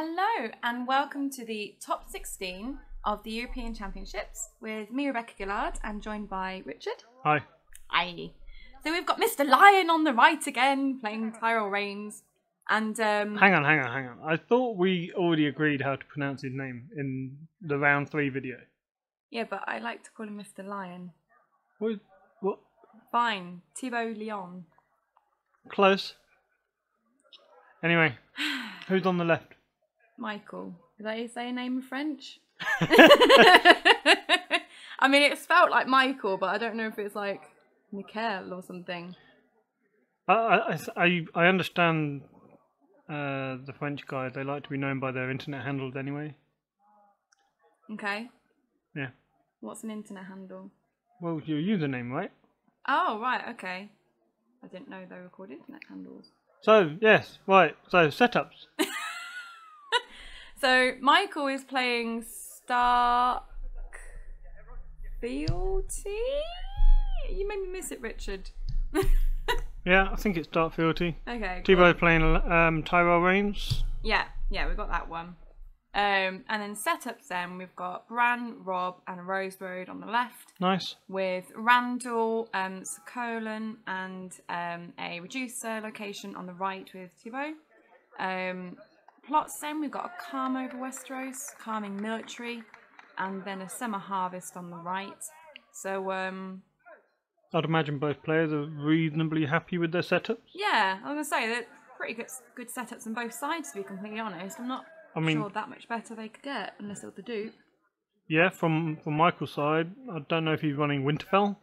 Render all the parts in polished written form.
Hello and welcome to the top 16 of the European Championships with me, Rebecca Gillard, and joined by Richard. Hi. Hi. So we've got Mr. Lion on the right again, playing Tyrell Rains. And Hang on. I thought we already agreed how to pronounce his name in the round 3 video. Yeah, but I like to call him Mr. Lion. What? Fine. Thibault Leon. Close. Anyway, who's on the left? Michael. Is that how you say a name in French? I mean, it's spelt like Michael, but I don't know if it's like Michael or something. I understand the French guys, they like to be known by their internet handles anyway. Okay. Yeah. What's an internet handle? Well, your username, right? Oh, right, okay. I didn't know they were called internet handles. So, yes, right. So, setups. So, Michael is playing Stark Fealty? You made me miss it, Richard. Yeah, I think it's Stark Fealty. Okay, Thibault playing Tyrell Rains. Yeah, we've got that one. And then setups then, we've got Bran, Rob and Rose Road on the left. Nice. With Randall, Sokolan and a reducer location on the right with Thibault. Plots then, we've got a calm over Westeros, calming military, and then a summer harvest on the right. So, I'd imagine both players are reasonably happy with their setups. yeah, I was going to say, they're pretty good setups on both sides, to be completely honest. I'm not sure that much better they could get, unless it was the dupe. Yeah, from Michael's side, I don't know if he's running Winterfell,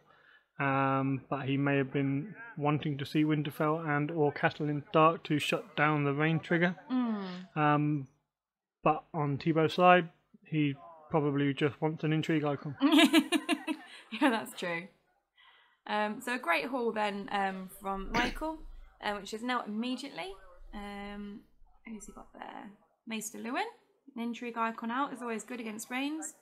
but he may have been wanting to see Winterfell and or Castle in Stark to shut down the rain trigger. But on Thibault's side, he probably just wants an intrigue icon. Yeah, that's true. So a great haul then from Michael, which is now immediately. Who's he got there? Maester Lewin, an intrigue icon out, is always good against Rains.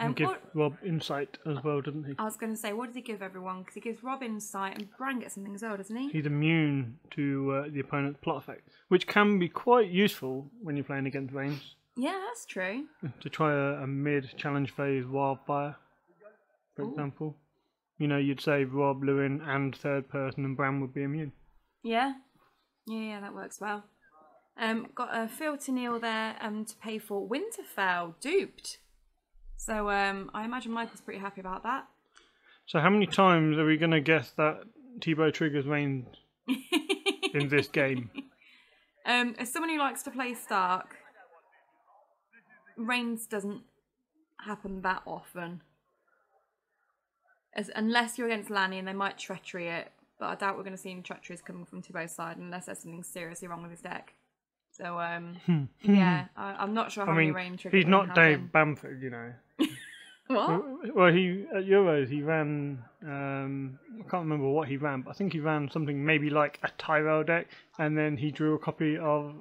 And give Rob insight as well, doesn't he? I was going to say, what does he give everyone? Because he gives Rob insight and Bran gets something as well, doesn't he? He's immune to the opponent's plot effect, which can be quite useful when you're playing against Rains. Yeah, that's true. To try a mid-challenge phase wildfire, for example. You know, you'd say Rob, Lewin and third person and Bran would be immune. Yeah, that works well. Got a Fealty Neal there to pay for Winterfell, duped. So I imagine Michael's pretty happy about that. So how many times are we going to guess that Thibault triggers Rains in this game? As someone who likes to play Stark, Rains doesn't happen that often. Unless you're against Lanny and they might treachery it, but I doubt we're going to see any treacheries coming from Thibault's side unless there's something seriously wrong with his deck. So, yeah, I'm not sure how many rain triggers. He's not Dave Bamford, you know. What? Well, he at Euros he ran. I can't remember what he ran, but I think he ran something maybe like a Tyrell deck, and then he drew a copy of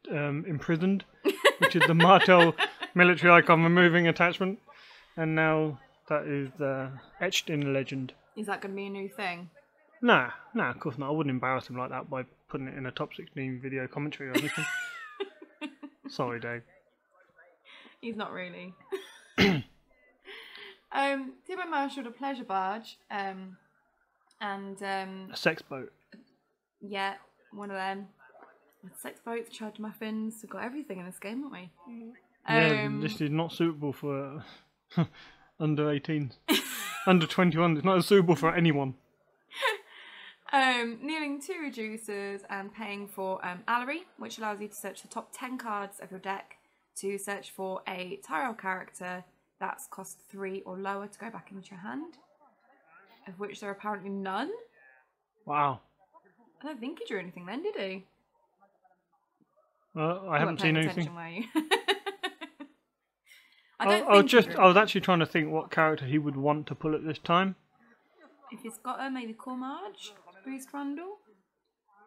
Imprisoned, which is the Martel military icon removing attachment, and now that is etched in legend. Is that going to be a new thing? Nah, of course not. I wouldn't embarrass him like that by putting it in a top 16 video commentary or anything. Sorry, Dave. He's not really. Thibault marshalled a pleasure barge and a sex boat. Yeah, one of them. Sex boats, charged muffins. We've got everything in this game, haven't we? Yeah, this is not suitable for under 18s. Under 21, it's not suitable for anyone. Kneeling 2 reducers and paying for Allery, which allows you to search the top 10 cards of your deck to search for a Tyrell character that's cost 3 or lower to go back into your hand, of which there are apparently none. Wow. I don't think he drew anything then, did he? I haven't seen anything. Were you? I was actually trying to think what character he would want to pull at this time. If he's got maybe Cormarge, boost Randall.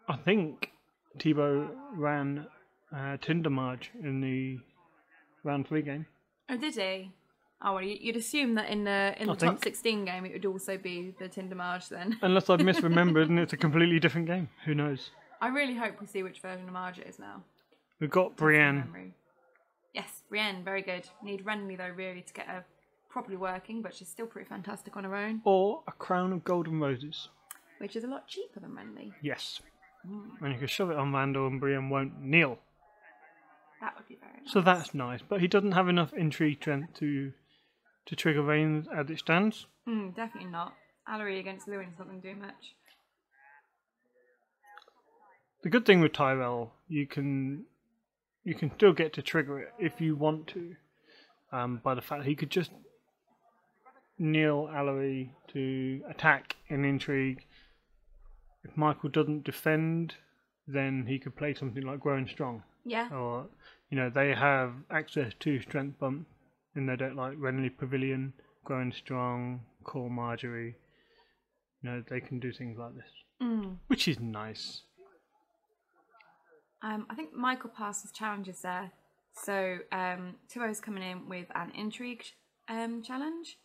I think Thibault ran Tindermarge in the round 3 game. Oh, did he? Oh, well, you'd assume that in the top 16 game it would also be the Tindermarge then. Unless I've misremembered and it's a completely different game. Who knows? I really hope we see which version of Marge it is now. We've got Brienne. Yes, Brienne, very good. Need Renly though really to get her properly working, but she's still pretty fantastic on her own. Or a crown of golden roses. Which is a lot cheaper than Renly. Yes. And you can shove it on Randall and Brienne won't kneel. That would be very nice. So that's nice. But he doesn't have enough intrigue strength to trigger Rains as it stands. Definitely not. Allery against Lewin's not going to do much. The good thing with Tyrell, you can still get to trigger it if you want to. By the fact he could just kneel Allery to attack in intrigue. If Michael doesn't defend, then he could play something like Growing Strong. Yeah. Or, they have access to strength bump in their deck, like Renly Pavilion, Growing Strong, Call Marjorie. They can do things like this, which is nice. I think Michael passed his challenges there. So Thibault's coming in with an intrigue challenge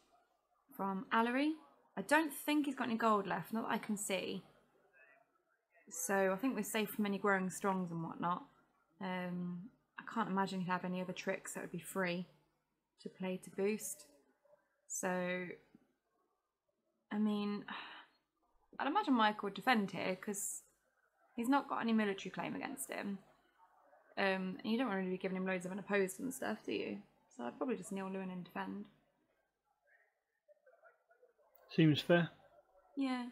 from Allery. I don't think he's got any gold left, not that I can see. So I think we're safe from any Growing Strongs and whatnot. I can't imagine he'd have any other tricks that would be free to play to boost. So, I mean, I'd imagine Michael would defend here because he's not got any military claim against him. And you don't really be giving him loads of unopposed and stuff, do you? So I'd probably just kneel Lewin and defend. Seems fair. Yeah.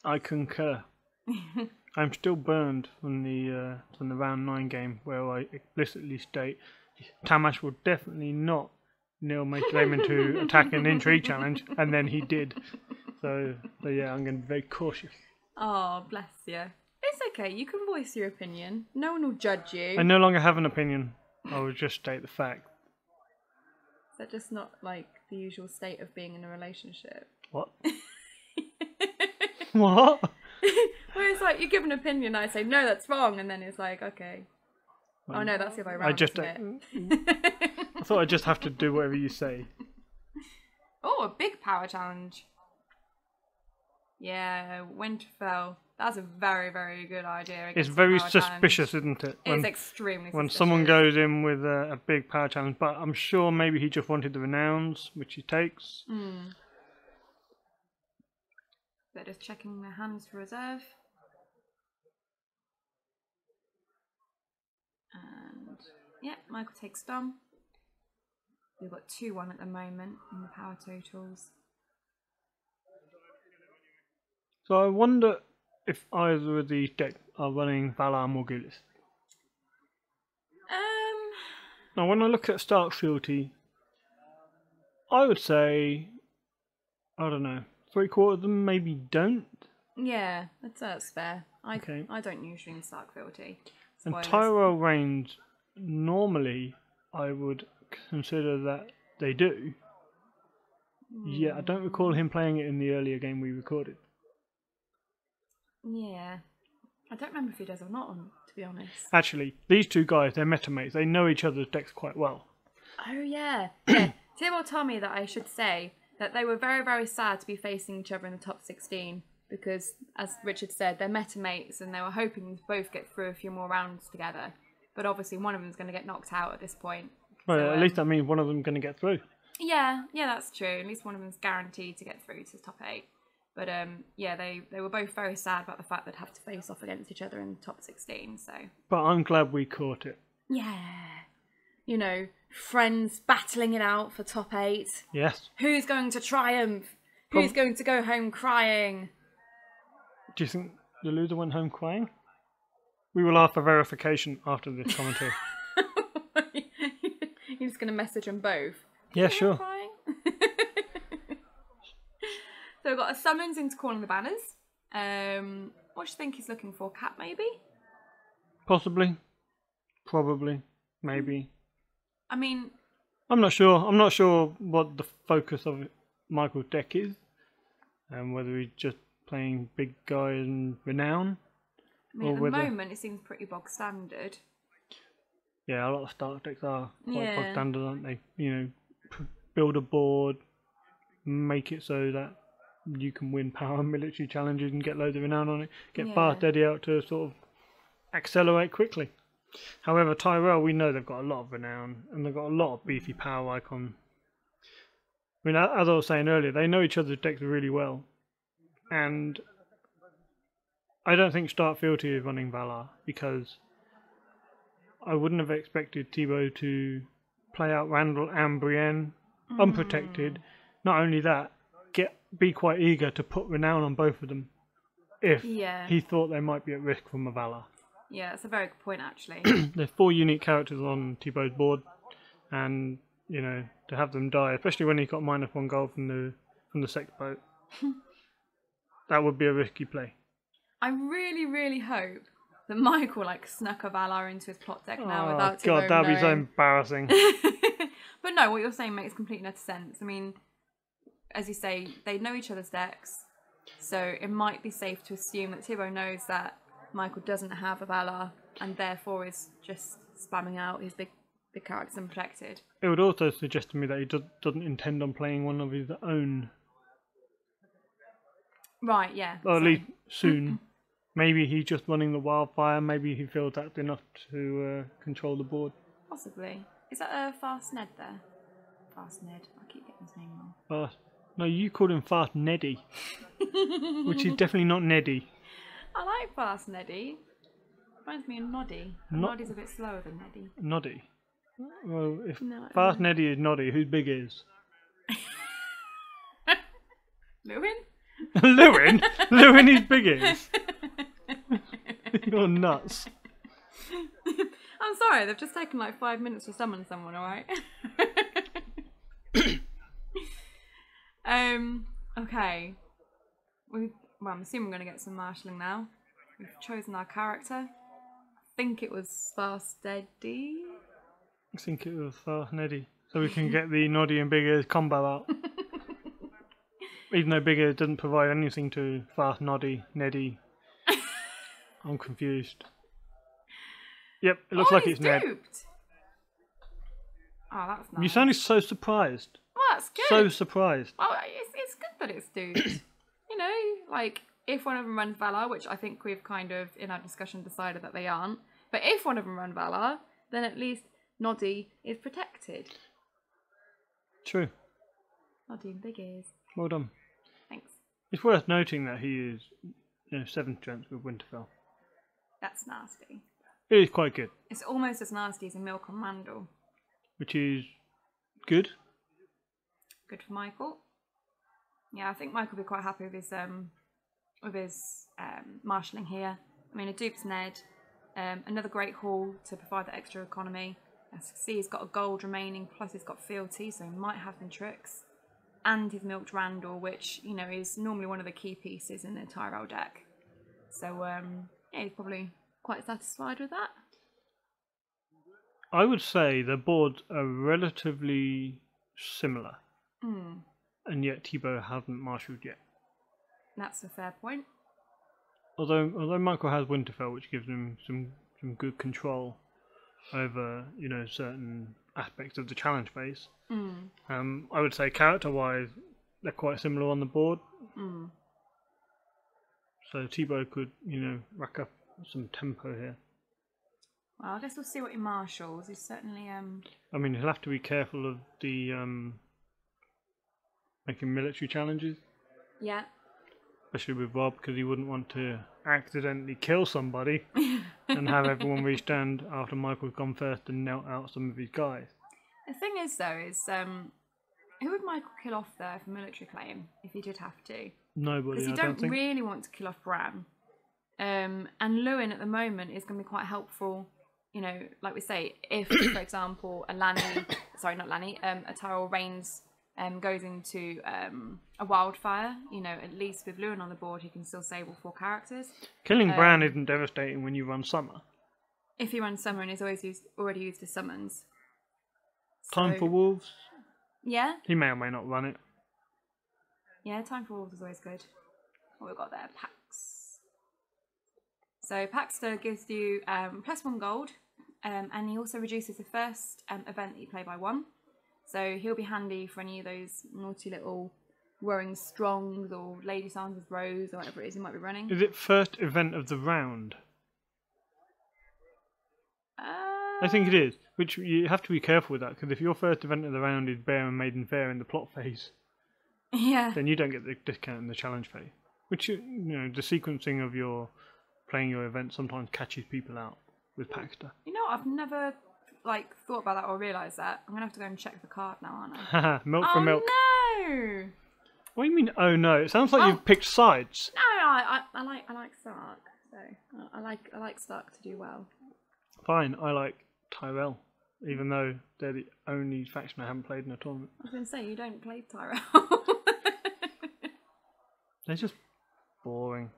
I concur. I'm still burned from the round 9 game where I explicitly state Tamash will definitely not kneel Major Raymond to attack an intrigue challenge, and then he did. So yeah, I'm going to be very cautious. Oh, bless you. It's okay, you can voice your opinion. No one will judge you. I no longer have an opinion. I will just state the fact. Is that just not like the usual state of being in a relationship? What? What? Well, it's like you give an opinion, I say, no, that's wrong, and then it's like, okay. Oh no, that's the other way around, isn't it? I thought I'd just have to do whatever you say. Oh, a big power challenge. Yeah, Winterfell. That's a very, very good idea. It's very suspicious, isn't it? It's extremely suspicious. When someone goes in with a big power challenge, but I'm sure maybe he just wanted the renowns, which he takes. They're just checking their hands for reserve. And yeah, Michael takes Dom. We've got 2-1 at the moment in the power totals. So I wonder if either of these decks are running Valar Morghulis. Now when I look at Stark Fealty, I would say, I don't know, 3/4 of them maybe don't. Yeah, that's fair. Okay. I don't usually in Stark Fealty. And Tyrell Rains, normally I would consider that they do. Yeah, I don't recall him playing it in the earlier game we recorded. Yeah. I don't remember if he does or not, to be honest. Actually, these two guys, they're metamates. They know each other's decks quite well. Oh, yeah. Yeah. Thibault told me that I should say that they were very, very sad to be facing each other in the top 16 because, as Richard said, they're metamates and they were hoping to both get through a few more rounds together. But obviously one of them's going to get knocked out at this point. Well, So, at least that means one of them's going to get through. Yeah, that's true. At least one of them's guaranteed to get through to the top 8. But yeah, they were both very sad about the fact they'd have to face off against each other in the top 16. So But I'm glad we caught it. yeah, you know, friends battling it out for top 8. Yes. Who's going to triumph? Who's going to go home crying? Do you think the loser went home crying? We will ask for verification after this commentary. You're just going to message them both? Yeah, sure. Crying? So we've got a summons into Calling the Banners. What do you think he's looking for? Cat, maybe? Possibly. Probably. Maybe. I mean... I'm not sure. I'm not sure what the focus of Michael's deck is. And whether he's just playing big guy and renown. I mean, at the moment, it seems pretty bog standard. Yeah, a lot of Stark decks are quite bog Yeah. standard, aren't they? You know, build a board, make it so that you can win power military challenges and get loads of renown on it. Get Yeah. Fast Eddie out to sort of accelerate quickly. However, Tyrell, we know they've got a lot of renown and they've got a lot of beefy power icon. I mean, as I was saying earlier, they know each other's decks really well, and I don't think Stark Fealty is running Valar because I wouldn't have expected Thibault to play out Randall and Brienne unprotected. Not only that, be quite eager to put renown on both of them if he thought they might be at risk from a Valar. Yeah, that's a very good point, actually. There's 4 unique characters on Thibault's board, and you know, to have them die, especially when he got -1 gold from the sex boat, that would be a risky play. I really, really hope that Michael snuck a Valar into his plot deck now without God, that'd be so knowing. embarrassing. But no, what you're saying makes complete enough sense. I mean, as you say, they know each other's decks, so it might be safe to assume that Thibault knows that Michael doesn't have a Valar and therefore is just spamming out his big characters unprotected. It would also suggest to me that he doesn't intend on playing one of his own. Right, yeah. Or at least soon. Maybe he's just running the wildfire. Maybe he feels that's enough to control the board. Possibly. Is that a Fast Ned there? Fast Ned. I keep getting his name wrong. No, you called him Fast Neddy. Which is definitely not Neddy. I like Fast Neddy. Reminds me of Noddy. Noddy's a bit slower than Neddy. Noddy? Well, if Fast Neddy is Noddy, who's big is? Lewin? Lewin? Lewin is big is? You're nuts. I'm sorry, they've just taken 5 minutes to summon someone, alright? Okay. I'm assuming we're going to get some marshalling now. We've chosen our character. I think it was Fast Neddy. I think it was Fast Neddy. So we can get the Noddy and Big Ears combo out. Even though Big Ears doesn't provide anything to Fast Noddy, Neddy. I'm confused. Yep, it looks like it's Ned. Duped. Oh, that's nice. You sounded so surprised. Well, that's good. So surprised. Well, it's good that it's duped. You know, if one of them runs Valar, which I think we've kind of, in our discussion, decided that they aren't. But if one of them run Valar, then at least Noddy is protected. True. Noddy and Big Ears. Well done. Thanks. It's worth noting that he is 7th strength with Winterfell. That's nasty. It is quite good. It's almost as nasty as a Milk on Mandel. Which is good. Good for Michael. Yeah, I think Michael will be quite happy with his marshalling here. I mean, it dupes Ned. Another great haul to provide the extra economy. As you can see, he's got a gold remaining, plus he's got fealty, so he might have some tricks. And his milked Randall, which, is normally one of the key pieces in the Tyrell deck. So, yeah, he's probably quite satisfied with that. I would say the boards are relatively similar. And yet Thibault hasn't marshalled yet. That's a fair point. Although Michael has Winterfell, which gives him some good control over certain aspects of the challenge phase. I would say character-wise, they're quite similar on the board. So Thibault could rack up some tempo here. Well, I guess we'll see what he marshals. He's certainly I mean, he'll have to be careful of the making military challenges. Yeah. Especially with Rob, because he wouldn't want to accidentally kill somebody and have everyone restand after Michael's gone first and knelt out some of his guys. The thing is, though, who would Michael kill off there for military claim if he did have to? Nobody. Because you don't really want to kill off Bran. And Lewin at the moment is going to be quite helpful. Like we say, if, for example, a Tyrell Rains goes into a wildfire, at least with Lewin on the board, he can still sable 4 characters. Killing Bran isn't devastating when you run Summer. If he runs Summer and he's already used his summons. Time for Wolves? Yeah. He may or may not run it. Yeah, Time for Wolves is always good. What we've got there, Pax. So Paxter gives you +1 gold, and he also reduces the first event that you play by 1. So he'll be handy for any of those naughty little Roaring Strongs or Lady Sansa's Rose or whatever it is you might be running. Is it first event of the round? I think it is. Which you have to be careful with that, because if your first event of the round is Bear and Maiden Fair in the plot phase, Yeah. then you don't get the discount in the challenge phase. Which, you know, the sequencing of your playing your event sometimes catches people out with Paxter. You know, I've never thought about that or realised that. I'm gonna have to go and check the card now, aren't I? Haha, milk for milk. No. What do you mean? Oh no! It sounds like you've picked sides. No, I like Stark. So I like Stark to do well. Fine, I like Tyrell, even though they're the only faction I haven't played in a tournament. I was gonna say you don't play Tyrell. They're just boring,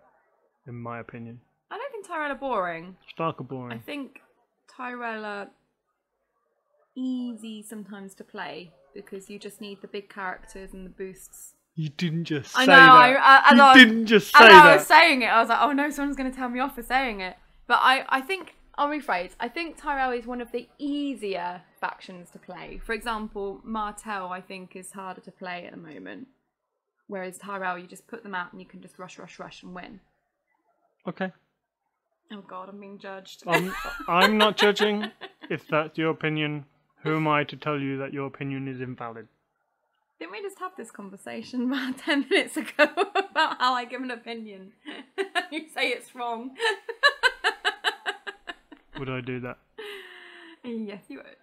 in my opinion. I don't think Tyrell are boring. Stark are boring. I think Tyrell are easy sometimes to play because you just need the big characters and the boosts. You didn't just say I know, that. You didn't just say that. that. I was saying it. I was like, oh no, someone's going to tell me off for saying it. But I think, I'll rephrase. I think Tyrell is one of the easier factions to play. For example, Martell, I think, is harder to play at the moment. Whereas Tyrell, you just put them out and you can just rush and win. Okay. Oh god, I'm being judged. I'm not judging. If that's your opinion, who am I to tell you that your opinion is invalid? Didn't we just have this conversation about 10 minutes ago about how I give an opinion? You say it's wrong. Would I do that? Yes, you would.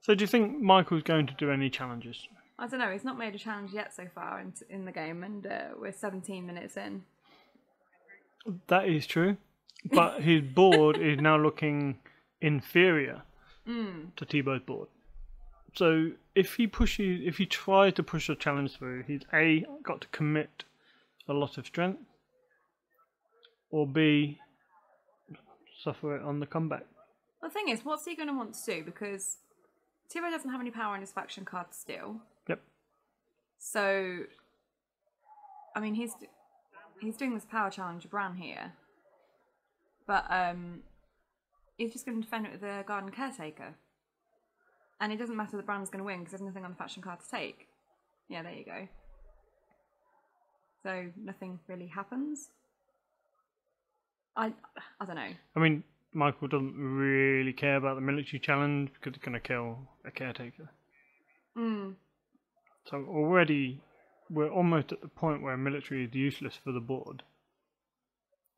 So do you think Michael's going to do any challenges? I don't know, he's not made a challenge yet so far in the game, and we're 17 minutes in. That is true, but his board is now looking inferior to Thibault's board. So if he tries to push a challenge through, he's A, got to commit a lot of strength, or B, suffer it on the comeback. The thing is, what's he going to want to do? Because Thibault doesn't have any power in his faction card still. Yep. So, I mean, he's doing this power challenge of Bran here, but he's just going to defend it with the Garden Caretaker. And it doesn't matter that Bran's going to win because there's nothing on the faction card to take. Yeah, there you go. So nothing really happens. I don't know. I mean, Michael doesn't really care about the military challenge because it's going to kill a caretaker. So already we're almost at the point where military is useless for the board.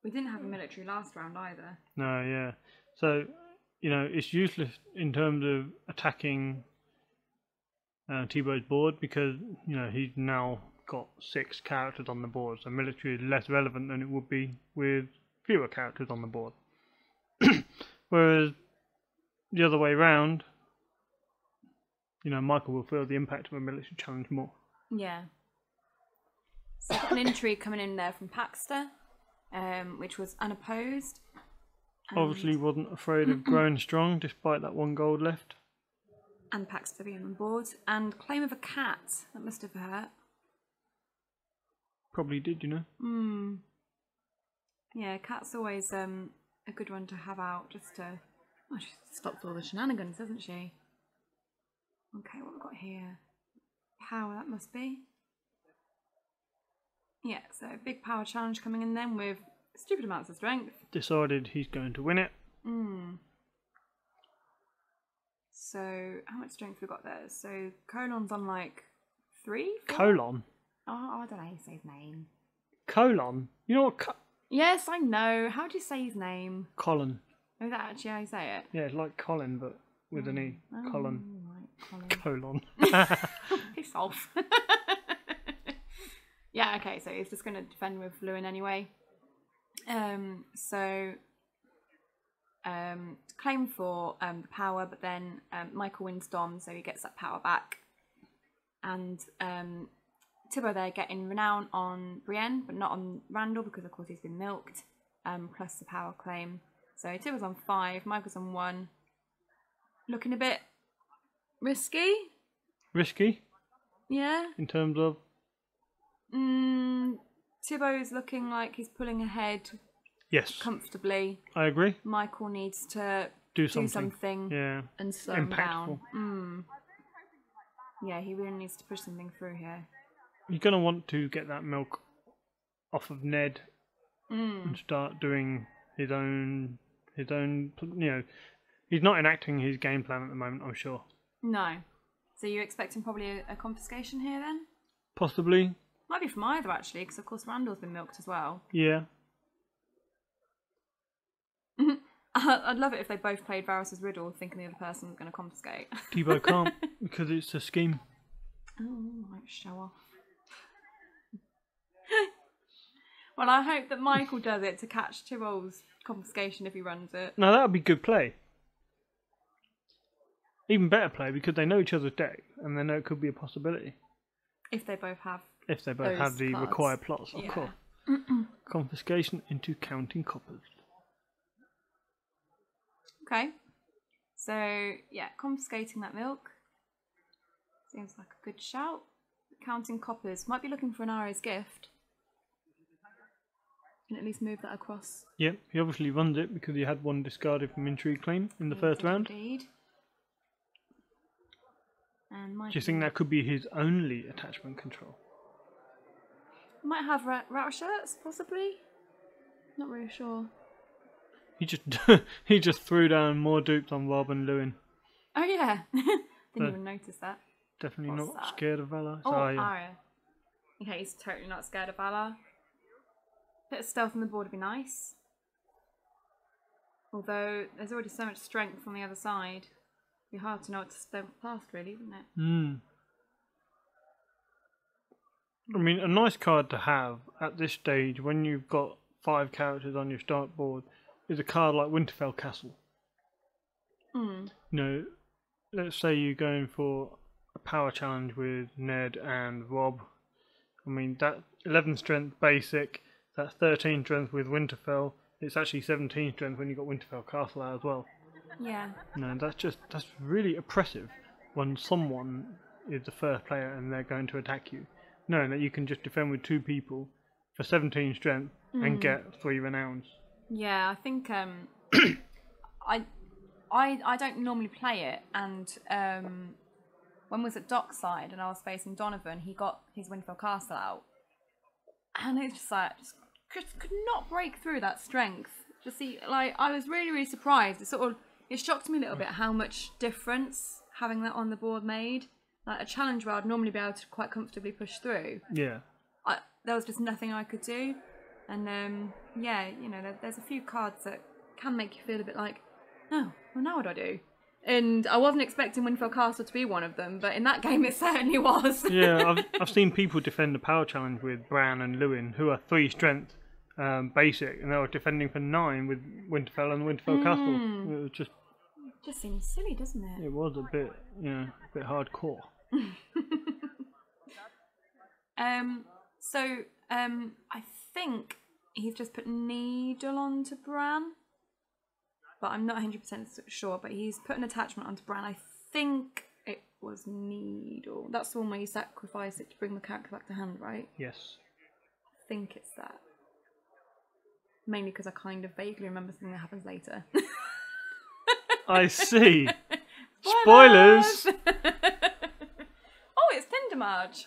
We didn't have a military last round either. No, yeah. So, you know, it's useless in terms of attacking Thibault's board because, you know, he's now got 6 characters on the board. So military is less relevant than it would be with fewer characters on the board. Whereas the other way round, you know, Michael will feel the impact of a military challenge more. Yeah. So we've got an intrigue coming in there from Paxter, which was unopposed. Obviously wasn't afraid of growing strong despite that 1 gold left. And Paxter being on board. And claim of a cat. That must have hurt. Probably did, you know. Yeah, cat's always a good one to have out just to... Oh, she stops all the shenanigans, doesn't she? Okay, what have we got here? Power, that must be. Yeah, so big power challenge coming in then with stupid amounts of strength. Decided he's going to win it. So, how much strength we got there? So, Colon's on like 3? 4? Colon? Oh, I don't know how you say his name. Colon? You know what? Yes, I know. How do you say his name? Colin. Is that actually how you say it? Yeah, it's like Colin, but with an E. Colin. Right, Colin. Colon. Piss off. Yeah, okay, so he's just going to defend with Lewin anyway. Claim for the power, but then Michael wins Dom, so he gets that power back. And Thibault there getting renown on Brienne, but not on Randall because of course he's been milked, plus the power claim. So Thibault's on 5, Michael's on 1. Looking a bit risky. Risky? Yeah. In terms of? Thibault's looking like he's pulling ahead. Yes. Comfortably. I agree. Michael needs to do something. Yeah. And slow him impactful. Down. Yeah, he really needs to push something through here. You're going to want to get that milk off of Ned and start doing his own, you know, He's not enacting his game plan at the moment, I'm sure. No. So you're expecting probably a confiscation here then? Possibly. Might be from either actually, because of course Randall's been milked as well. Yeah. I'd love it if they both played Varys's riddle, thinking the other person was going to confiscate. Thibault can't because it's a scheme. Oh, might show off. Well, I hope that Michael does it to catch Tyrell's confiscation if he runs it. Now that would be good play. Even better play because they know each other's deck and they know it could be a possibility. If they both have. If they both have the cards. required plots, of course. Confiscation into counting coppers. Okay. So, yeah, confiscating that milk. Seems like a good shout. Counting coppers. Might be looking for an Arya's gift. Can at least move that across. Yep, he obviously runs it because he had one discarded from Intrigue Claim in the first round. Indeed. And Do you think that could be his only attachment control? Might have rat shirts, possibly. Not really sure. He just threw down more dupes on Rob and Lewin. Oh yeah, didn't even notice that. Definitely What's not that? scared of Valar. Oh, Arya. Arya. Okay, he's totally not scared of Valar. Bit of stealth on the board would be nice. Although there's already so much strength on the other side. It'd be hard to know what to stealth past, really, wouldn't it? I mean, a nice card to have at this stage when you've got 5 characters on your start board is a card like Winterfell Castle. You know, let's say you're going for a power challenge with Ned and Rob. I mean, that 11 strength basic, that's 13 strength with Winterfell. It's actually 17 strength when you've got Winterfell Castle out as well. Yeah. No, that's really oppressive when someone is the first player and they're going to attack you. Knowing that you can just defend with 2 people for 17 strength and get 3 renowns. Yeah, I think I don't normally play it, and when I was at Dockside and I was facing Donovan, he got his Winterfell Castle out, and it's just like could not break through that strength. Just see, like, I was really surprised. It shocked me a little bit how much difference having that on the board made. Like a challenge where I'd normally be able to quite comfortably push through. Yeah. There was just nothing I could do. And yeah, you know, there's a few cards that can make you feel a bit like, oh, well, now what do I do? And I wasn't expecting Winterfell Castle to be one of them, but in that game it certainly was. Yeah, I've seen people defend the power challenge with Bran and Lewin, who are 3 strength basic, and they were defending for 9 with Winterfell and Winterfell Castle. It was just seems silly, doesn't it? It was a bit, a bit hardcore. I think he's just put Needle onto Bran, but I'm not 100% sure. But he's put an attachment onto Bran. I think it was Needle. That's the one where you sacrifice it to bring the character back to hand, right? Yes. I think it's that. Mainly because I kind of vaguely remember something that happens later. I see. Spoilers! Oh, it's Tindermarge.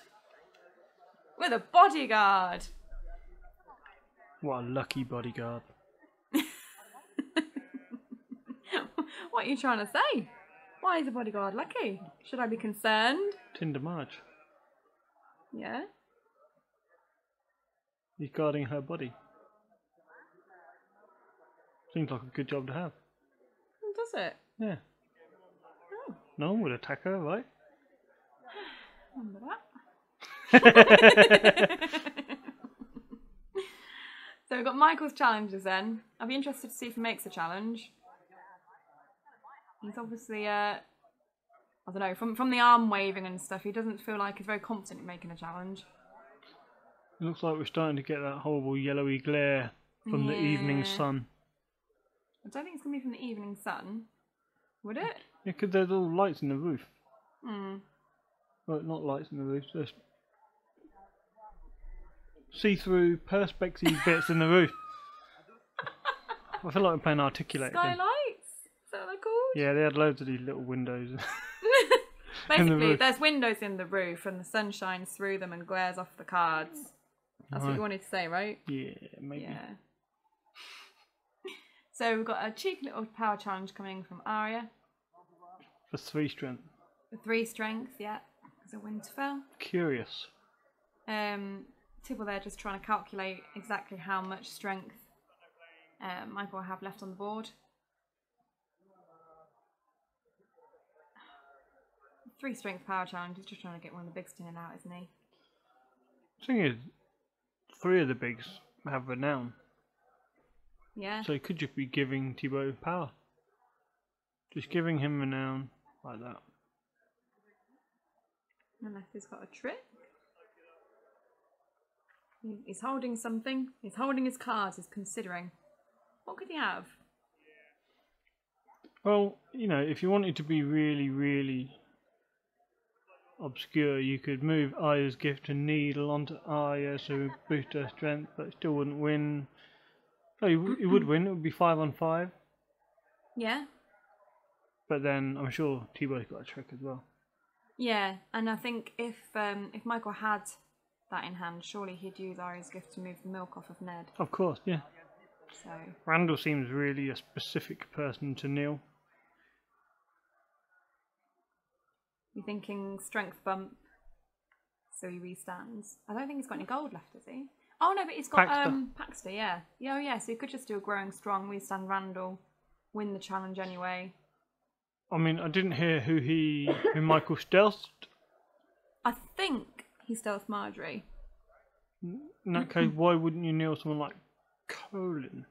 With a bodyguard. What a lucky bodyguard. What are you trying to say? Why is a bodyguard lucky? Should I be concerned? Tindermarge. Yeah? He's guarding her body. Seems like a good job to have. Does it? Yeah. Oh. No one would attack her, right? Remember that. So we've got Michael's challenges then. I'd be interested to see if he makes a challenge. He's obviously, I don't know, from the arm waving and stuff, he doesn't feel like he's very confident in making a challenge. It looks like we're starting to get that horrible yellowy glare from the evening sun. I don't think it's going to be from the evening sun. Would it? Yeah, because there's all lights in the roof. Well, not lights in the roof, there's see-through perspective bits in the roof. I feel like we're playing Articulate again. Skylights? Is that what they're called? Yeah, they had loads of these little windows. Basically, there's windows in the roof and the sun shines through them and glares off the cards. That's what you wanted to say, right? Yeah, maybe. Yeah. So we've got a cheeky little power challenge coming from Arya. For 3 strength. For 3 strength, yeah. Because of Winterfell. Curious. Thibault there just trying to calculate exactly how much strength Michael will have left on the board. 3 strength power challenge. He's just trying to get one of the bigs in and out, isn't he? The thing is, 3 of the bigs have renown. Yeah. So he could just be giving Thibault power. Just giving him renown like that. Unless he's got a trick. He's holding something. He's holding his cards. He's considering. What could he have? Well, you know, if you wanted to be really, really obscure, you could move Arya's gift to Needle onto Arya so boost her strength, but it still wouldn't win. Oh, he would win. It would be 5 on 5. Yeah. But then I'm sure Thibault's got a trick as well. Yeah, and I think if Michael had that in hand, surely he'd use Arya's gift to move the milk off of Ned. Of course, yeah. So Randall seems really a specific person to kneel. you're thinking strength bump, so he restands. I don't think he's got any gold left, does he? Oh no, but he's got Paxter, yeah. Yeah, oh yeah, so he could just do a growing strong, restand Randall, win the challenge anyway. I mean, I didn't hear who Michael stealthed. I think he stealthed Marjorie. In that case, why wouldn't you kneel someone like Colin,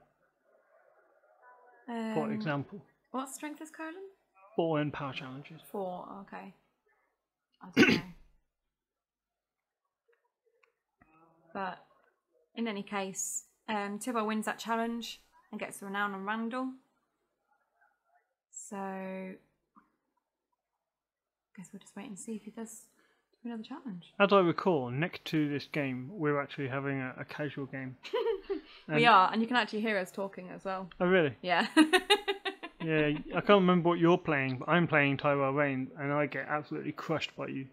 for example? What strength is Colin? 4 in power challenges. 4, okay. I don't know. But in any case, Thibault wins that challenge and gets the renown on Randall. So I guess we'll just wait and see if he does another challenge. As I recall, next to this game, we're actually having a casual game. We are, and you can actually hear us talking as well. Oh, really? Yeah. Yeah, I can't remember what you're playing, but I'm playing Tyrell Rains, and I get absolutely crushed by you.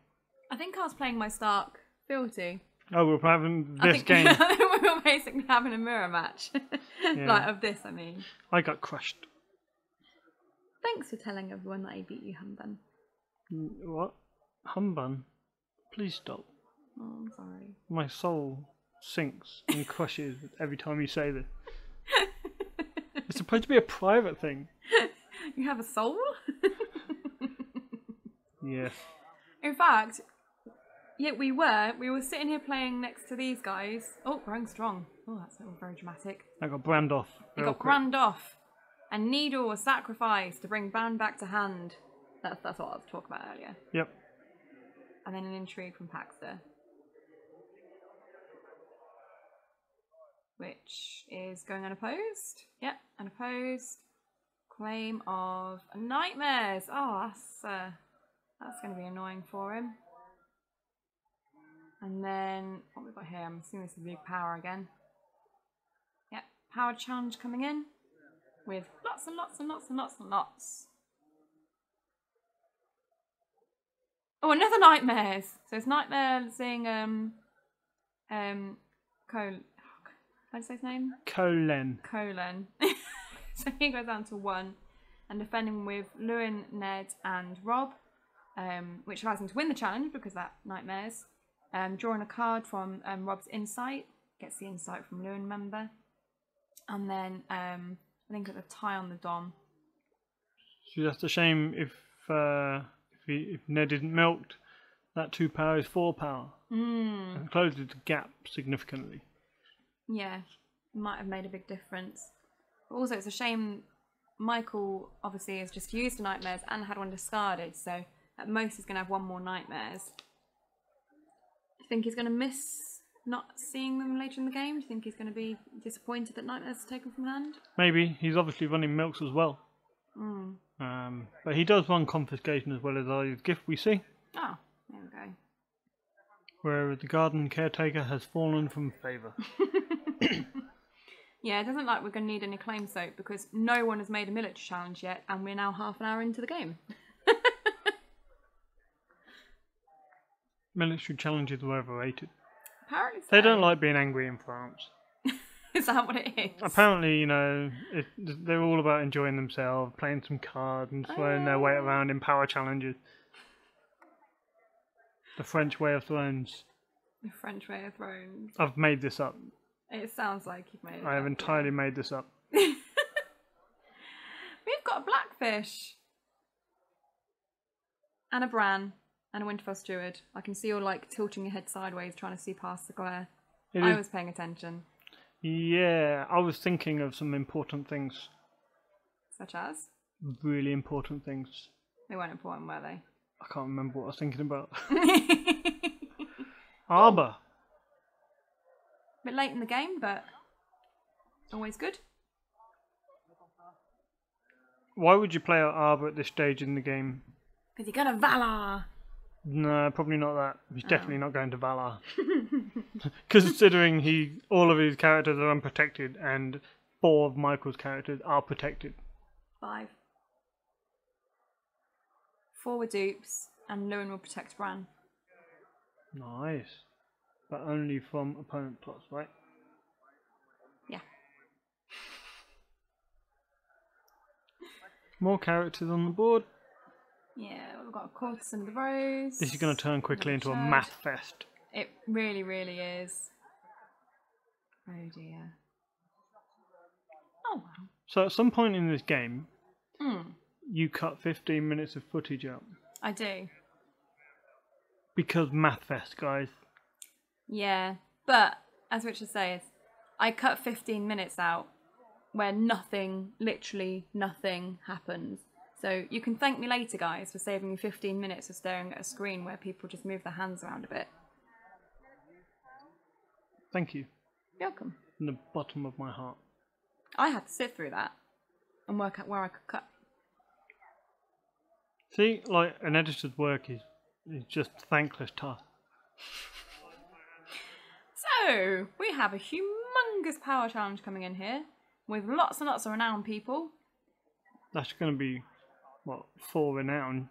I think I was playing my Stark Fealty. Oh, we're having this game. We were basically having a mirror match. Yeah. Like, of this, I mean. I got crushed. Thanks for telling everyone that I beat you, Humban. What? Humban? Please stop. Oh, I'm sorry. My soul sinks and crushes every time you say this. It's supposed to be a private thing. You have a soul? Yes. In fact, yeah, we were sitting here playing next to these guys. Oh, growing strong. Oh, that's very dramatic. I got Brand off. They got Brand off. And Needle was sacrificed to bring Brand back to hand. That's what I was talking about earlier. Yep. And then an intrigue from Paxter. Which is going unopposed. Yep, unopposed. Claim of nightmares. Oh, that's going to be annoying for him. And then, what we've got here, I'm assuming this is big power again. Yep, power challenge coming in. With lots and lots and lots and lots and lots. Oh, another nightmares. So it's nightmare seeing how do you say his name? Colin. So he goes down to 1 and defending with Lewin, Ned and Rob, which allows him to win the challenge because that nightmares. Drawing a card from Rob's insight, gets the insight from Lewin member. And then I think it's a tie on the Dom. So that's a shame if Ned isn't milked, that 2 power is 4 power. And it closes the gap significantly. Yeah, might have made a big difference. But also, it's a shame Michael obviously has just used the nightmares and had one discarded, so at most he's going to have 1 more nightmares. Do you think he's going to miss not seeing them later in the game? Do you think he's going to be disappointed that nightmares are taken from hand? Maybe. He's obviously running milks as well. But he does run confiscation as well as Arya's gift, we see. Oh, there we go. Where the garden caretaker has fallen from favour. Yeah, it doesn't look like we're going to need any claim soap because no one has made a military challenge yet and we're now half an hour into the game. Military challenges were overrated. Apparently so. They don't like being angry in France. Is that what it is? Apparently, you know, they're all about enjoying themselves, playing some cards and throwing their weight around in power challenges. The French way of thrones. The French way of thrones. I've made this up. It sounds like you've made it I have entirely made this up. We've got a blackfish. And a Bran. And a Winterfell Steward. I can see you like tilting your head sideways trying to see past the glare. I was paying attention. Yeah, I was thinking of some important things. Such as? Really important things. They weren't important, were they? I can't remember what I was thinking about. Arbour. Bit late in the game, but always good. Why would you play Arbour at this stage in the game? Because you're going to Valar. No, probably not that. He's definitely not going to Valar. Considering all of his characters are unprotected and 4 of Michael's characters are protected. 5. 4 were dupes, and Lewin will protect Bran. Nice. But only from opponent plots, right? Yeah. More characters on the board. Yeah, we've got a Courtesan of the Rose. This is going to turn quickly into a math fest. It really, really is. Oh dear. Oh well. So at some point in this game, you cut 15 minutes of footage out. I do. Because math fest, guys. Yeah, but as Richard says, I cut 15 minutes out where nothing, literally nothing happens. So you can thank me later, guys, for saving me 15 minutes of staring at a screen where people just move their hands around a bit. Thank you. You're welcome. From the bottom of my heart. I had to sit through that and work out where I could cut. See, like, an editor's work is just thankless task. So, we have a humongous power challenge coming in here with lots and lots of renowned people. That's going to be, what, 4 renown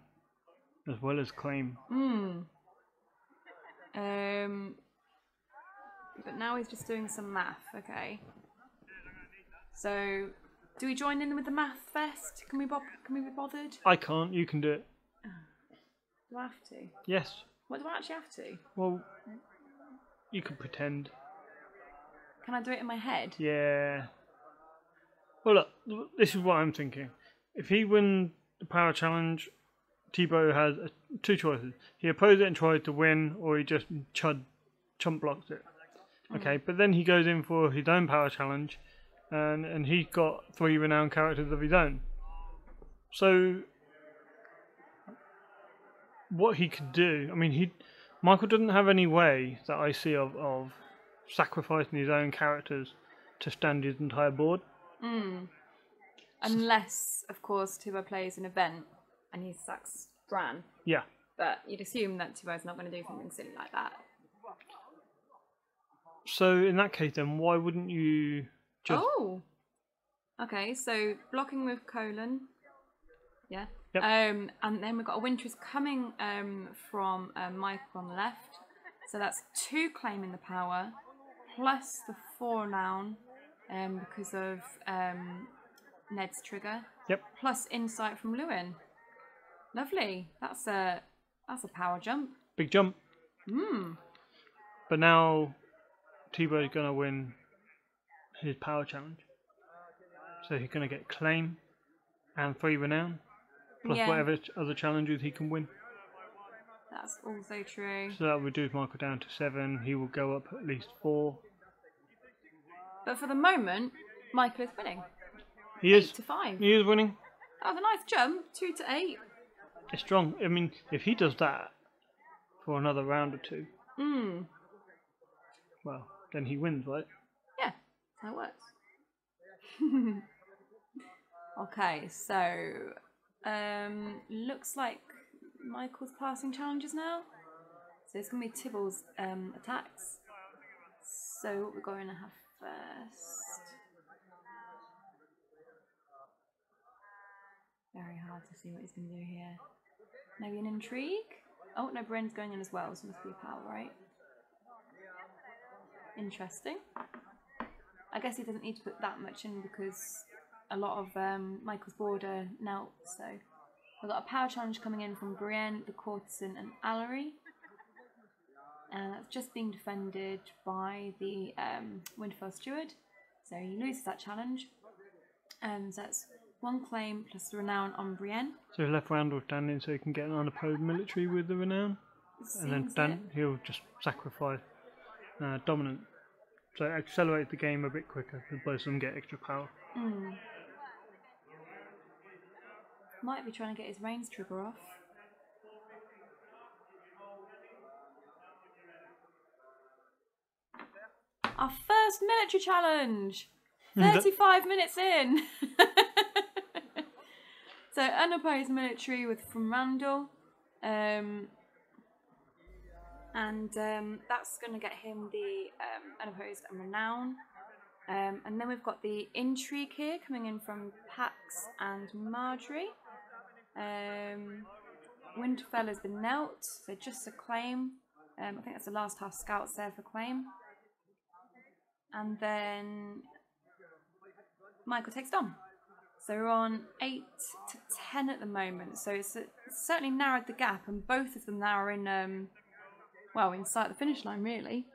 as well as claim. But now he's just doing some math, okay. So, do we join in with the math fest? Can we be bothered? I can't, you can do it. Do I have to? Yes. What do I actually have to? Well, you can pretend. Can I do it in my head? Yeah. Well, look, this is what I'm thinking. If he wins the power challenge, Thibault has 2 choices. He opposes it and tries to win, or he just chump blocks it. Okay, but then he goes in for his own power challenge, and he's got 3 renowned characters of his own. So, what he could do, I mean, Michael doesn't have any way that I see of sacrificing his own characters to stand his entire board. Unless, of course, Thibault plays an event and he sacks Bran. Yeah. But you'd assume that Thibault's not going to do something silly like that. So in that case, then why wouldn't you just? Oh. Okay, so blocking with colon. Yeah. Yep. And then we've got a Winter is coming from Michael on the left. So that's 2 claiming the power, plus the 4 noun because of Ned's trigger. Yep. Plus insight from Lewin. Lovely. That's a power jump. Big jump. But now Thibault's going to win his power challenge. So he's going to get claim and 3 renown. Plus whatever other challenges he can win. That's also true. So that would reduce Michael down to 7. He will go up at least 4. But for the moment, Michael is winning. He is. 8 to 5. He is winning. That was a nice jump. 2 to 8. It's strong. I mean, if he does that for another round or 2, well, then he wins, right? Yeah, that's how it works. Okay, so looks like Michael's passing challenges now. So it's going to be Thibault's attacks. So what we're going to have first. Very hard to see what he's going to do here. Maybe an intrigue? Oh, no, Bren's going in as well, so it must be a power, right? Interesting. I guess he doesn't need to put that much in because a lot of Michael's board are knelt. So we've got a power challenge coming in from Brienne, the Courtesan and Allery. And that's just being defended by the Winterfell Steward. So he loses that challenge. So that's 1 claim plus the renown on Brienne. So he left Randall standing so he can get an unopposed military with the renown. And then he'll just sacrifice dominant. So it accelerates the game a bit quicker because both of them get extra power. Might be trying to get his Rains trigger off. Our first military challenge! 35 minutes in! So unopposed military from Randall. And that's going to get him the unopposed and renown. And then we've got the intrigue here coming in from Pax and Marjorie. Winterfell has been knelt, so just a claim. I think that's the last half scouts there for claim. And then Michael takes Dom. So we're on 8 to 10 at the moment. So it's certainly narrowed the gap, and both of them now are in, well, inside the finish line, really.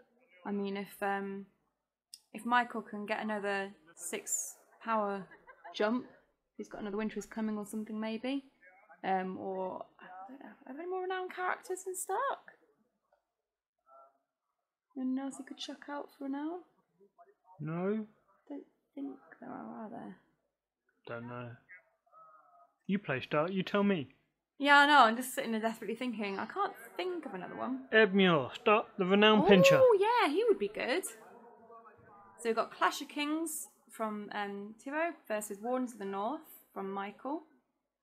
I mean, if Michael can get another 6 power jump, he's got another Winter is Coming or something maybe. Or, I don't know, are there any more renowned characters in Stark? Anyone else he could chuck out for renown? No. Don't think there are there? Don't know. You play Stark, you tell me. Yeah, I know, I'm just sitting there desperately thinking, I can't think of another one. Edmure, Stark the Renowned Pincher. Oh yeah, he would be good. So we've got Clash of Kings from Thibault versus Wardens of the North from Michael.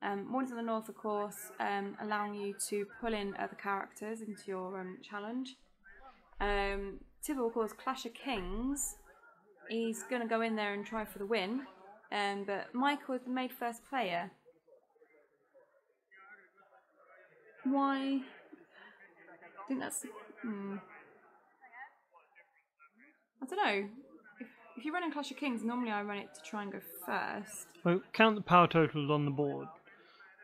Wardens of the North, of course, allowing you to pull in other characters into your challenge. Thibault, of course, Clash of Kings. He's going to go in there and try for the win. But Michael is the made first player. Why? I think that's... I don't know. If you're running Clash of Kings, normally I run it to try and go first. Well, count the power totals on the board.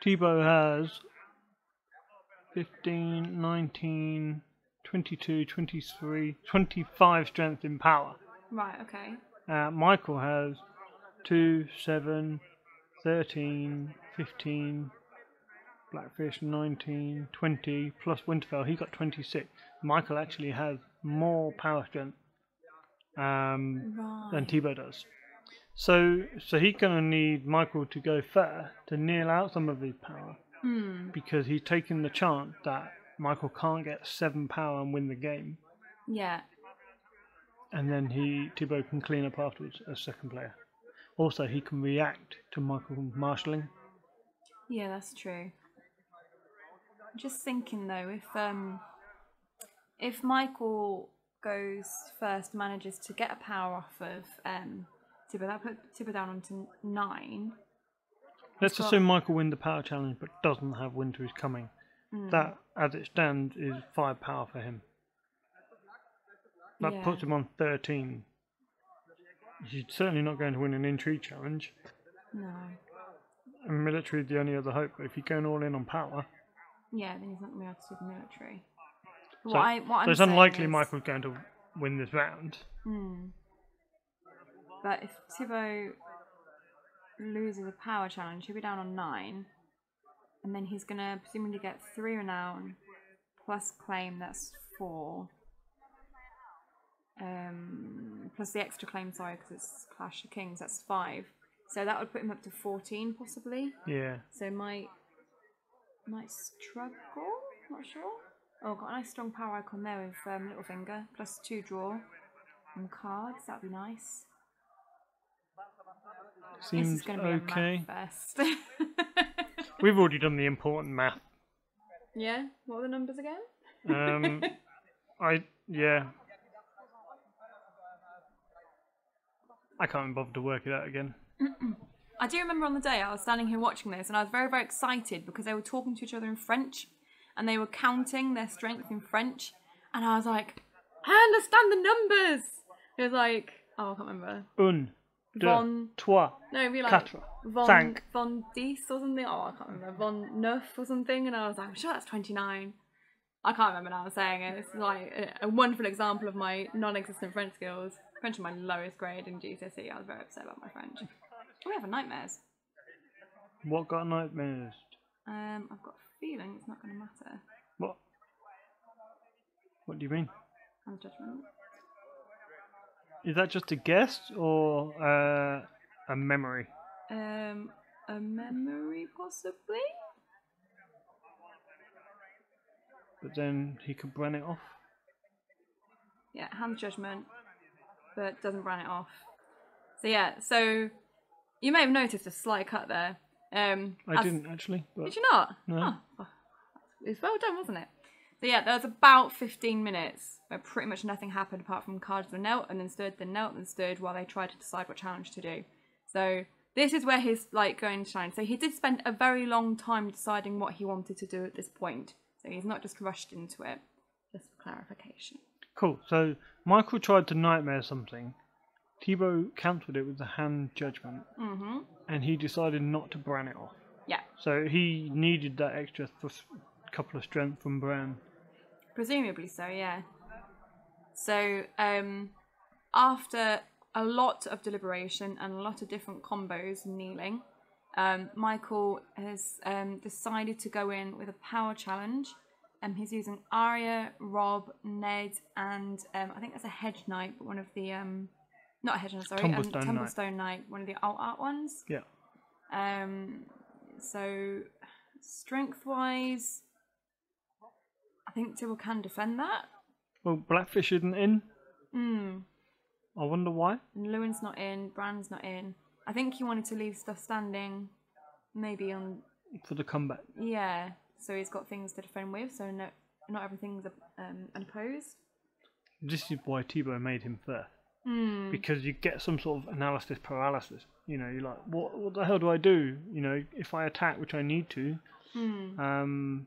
Thibault has 15, 19, 22, 23, 25 strength in power. Right, okay. Michael has 2, 7, 13, 15, Blackfish 19, 20, plus Winterfell, he got 26. Michael actually has more power strength than Thibault does. So he's going to need Michael to go first to kneel out some of his power. Because he's taking the chance that Michael can't get 7 power and win the game. Yeah. And then Thibault can clean up afterwards as second player. Also, he can react to Michael marshalling. Yeah, that's true. I'm just thinking though, if Michael goes first, manages to get a power off of Thibault, that put Thibault down onto 9. Let's assume Michael wins the power challenge but doesn't have Winter is Coming. That, as it stands, is 5 power for him. That puts him on 13. He's certainly not going to win an intrigue challenge. No. And military is the only other hope, but if you're going all in on power... Yeah, then he's not going to be able to do the military. So it's unlikely Michael's going to win this round. But if Thibault loses a power challenge, he'll be down on 9. And then he's going to presumably get 3 renown plus claim, that's 4. Plus the extra claim, sorry, because it's Clash of Kings, that's 5. So that would put him up to 14, possibly. Yeah. So might struggle, not sure. Oh, got a nice strong power icon there with Littlefinger, plus 2 draw and cards, that'd be nice. Seems this is going to be okay. a math fest. We've already done the important math. Yeah? What were the numbers again? Yeah. I can't bother to work it out again. I do remember on the day I was standing here watching this and I was very, very excited because they were talking to each other in French and they were counting their strength in French and I was like, I understand the numbers! It was like, Oh, I can't remember. Un, deux, Von. trois, No, it'd be like quatre, Von cinq. Von Dies or something. Oh, I can't remember. Von Neuf or something. And I was like, I'm sure that's 29. I can't remember now. I'm saying it. It's like a wonderful example of my non-existent French skills. French was my lowest grade in GCSE. I was very upset about my French. Oh, we have a nightmares. What got nightmares? I've got a feeling it's not going to matter. What? What do you mean? Hand judgment. Is that just a guess or a memory? A memory possibly. But then he could brand it off. Yeah, hand judgment, but doesn't brand it off. So yeah, so you may have noticed a slight cut there. I didn't actually. But did you not? No. Oh, it was well done, wasn't it? So yeah, there was about 15 minutes where pretty much nothing happened apart from cards were knelt and then stood, then knelt and stood while they tried to decide what challenge to do. So this is where his like going to shine. So he did spend a very long time deciding what he wanted to do at this point. So he's not just rushed into it. Just for clarification. Cool. So Michael tried to nightmare something. Thibault countered it with the hand judgment. Mm-hmm. And he decided not to brand it off. Yeah. So he needed that extra couple of strength from Bran. Presumably so, yeah. So, after a lot of deliberation and a lot of different combos and kneeling, Michael has decided to go in with a power challenge. He's using Arya, Rob, Ned, and I think that's a Hedge Knight, but one of the not a Hedge Knight, sorry, Tumblestone Knight, one of the alt art ones. Yeah. So strength-wise, I think Tyrell can defend that. Well, Blackfish isn't in. I wonder why. And Lewin's not in, Bran's not in. I think he wanted to leave stuff standing, maybe on... For the comeback. Yeah, so he's got things to defend with, so not everything's unopposed. This is why Thibault made him first. Because you get some sort of analysis paralysis. You know, you're like, what the hell do I do? You know, if I attack, which I need to, I'm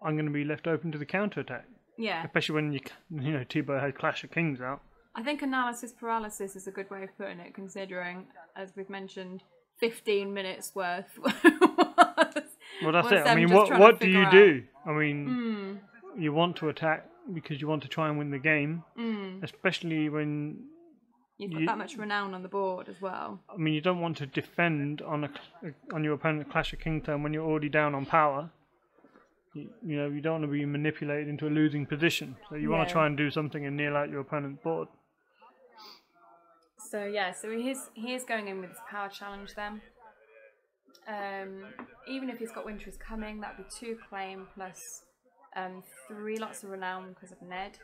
going to be left open to the counter attack. Yeah. Especially when you know Thibault had Clash of Kings out. I think analysis paralysis is a good way of putting it, considering, as we've mentioned, 15 minutes worth. Well, that's it. I mean, what do you do? I mean, you want to attack because you want to try and win the game, especially when you've got that much renown on the board as well. I mean, you don't want to defend on your opponent's Clash of Kings turn when you're already down on power. You know, you don't want to be manipulated into a losing position. So you want to try and do something and kneel out your opponent's board. So yeah, so he is going in with his power challenge then. Even if he's got Winter is Coming, that'd be 2 claim plus 3 lots of renown because of Ned.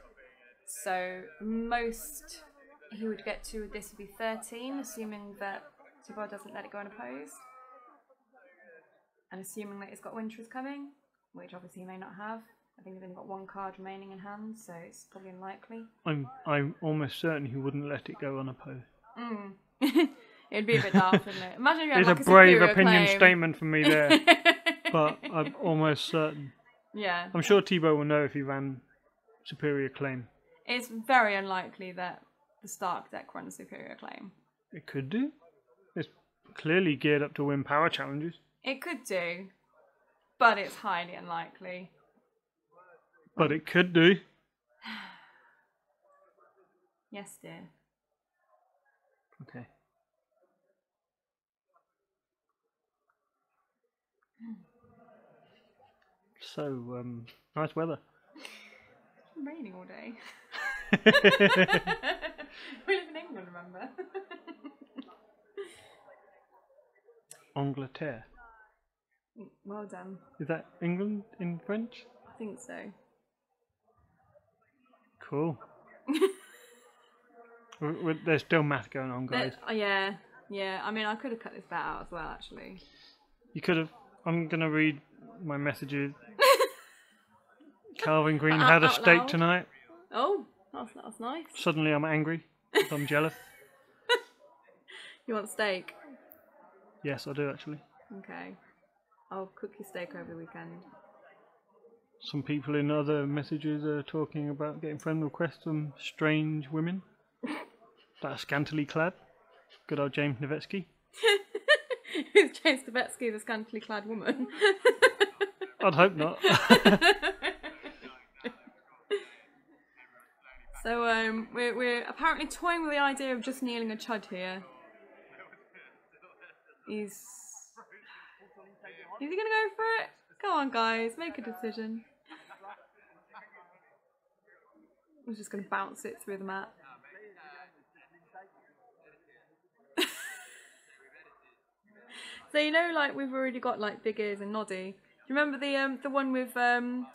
So most he would get to with this would be 13, assuming that Thibault doesn't let it go unopposed. And assuming that he's got Winter is Coming, which obviously he may not have. I think he's only got 1 card remaining in hand, so it's probably unlikely. I'm almost certain he wouldn't let it go unopposed. It'd be a bit daft, wouldn't it? Imagine if you had It's like a brave opinion claim. statement from me there, but I'm almost certain. Yeah. I'm sure Thibault will know if he ran superior claim. It's very unlikely that the Stark deck runs superior claim. It could do. It's clearly geared up to win power challenges. It could do, but it's highly unlikely. But it could do. Yes, dear. Okay. So, nice weather. It's been raining all day. We live in England, remember? Angleterre. Well done. Is that England in French? I think so. Cool. There's still math going on, guys. Yeah. I mean, I could have cut this bit out as well, actually. You could have. I'm going to read my messages. Calvin Green had a steak loud. tonight. Oh, that's nice. Suddenly I'm angry. I'm jealous. You want steak? Yes, I do actually. Okay. I'll cook your steak over the weekend. Some people in other messages are talking about getting friend requests from strange women. That scantily clad. Good old James Nowitzki. Who's James Nowitzki, the scantily clad woman? I'd hope not. So we're apparently toying with the idea of just kneeling a chud here. Is he gonna go for it? Go on, guys, make a decision. I'm just gonna bounce it through the mat. So you know, like we've already got like Big Ears and Noddy. Do you remember the one with the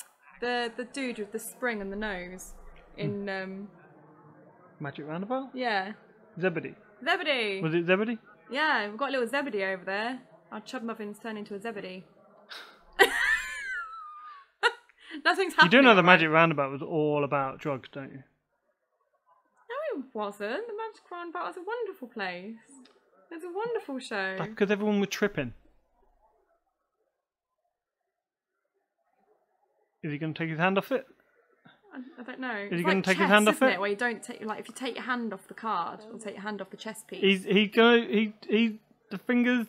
dude with the spring and the nose in Magic Roundabout? Yeah. Zebedee. Zebedee. Was it Zebedee? Yeah, we've got a little Zebedee over there. Our chub muffins turn into a Zebedee. Nothing's happening. You do know the Magic Roundabout was all about drugs, don't you? No, it wasn't. The Magic Roundabout was a wonderful place. It was a wonderful show. That's because everyone was tripping. Is he going to take his hand off it? I don't know. Is he going to take his hand off it? Where you don't take, like, if you take your hand off the card, or take your hand off the chess piece. He's the fingers.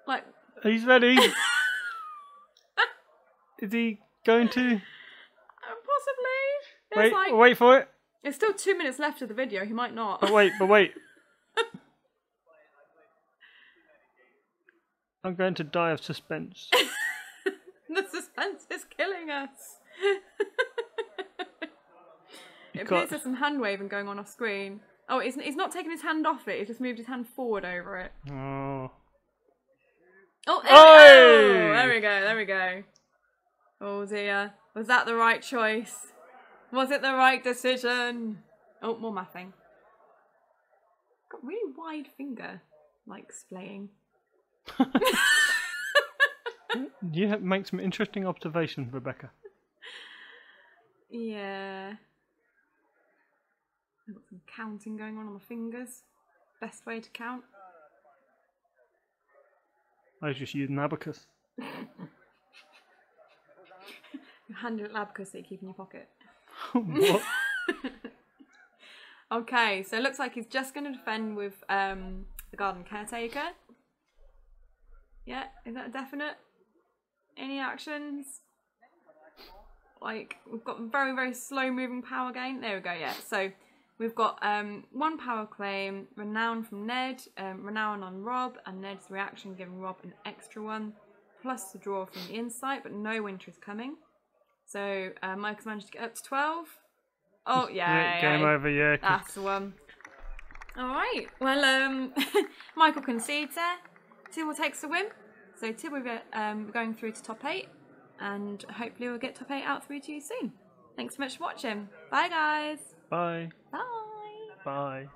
Like. He's ready. Is he going to? Possibly. Wait for it. There's still 2 minutes left of the video. He might not. But wait. I'm going to die of suspense. The suspense is killing us. It appears there's some hand waving going on off screen. Oh, he's not taking his hand off it. He's just moved his hand forward over it. Oh. Oh, there we go. There we go. Oh dear. Was that the right choice? Was it the right decision? Oh, more mathing. Got a really wide finger. Like splaying. You make some interesting observations, Rebecca. Yeah. I've got some counting going on my fingers. Best way to count. I was just using abacus. Your hand in abacus that you keep in your pocket. What? Okay, so it looks like he's just going to defend with the garden caretaker. Yeah, is that a definite? Any actions? Like, we've got very, very slow moving power gain. There we go, yeah. So we've got one power claim, Renown from Ned, Renown on Rob, and Ned's reaction giving Rob an extra one, plus the draw from the insight, but no winter is coming. So Michael's managed to get up to 12. Oh, yeah. Game over, yeah. That's the one. Alright, well, Michael concedes there. Thibault takes the win. So Thibault going through to top 8. And hopefully we'll get top 8 out through to you soon. Thanks so much for watching. Bye, guys. Bye. Bye. Bye.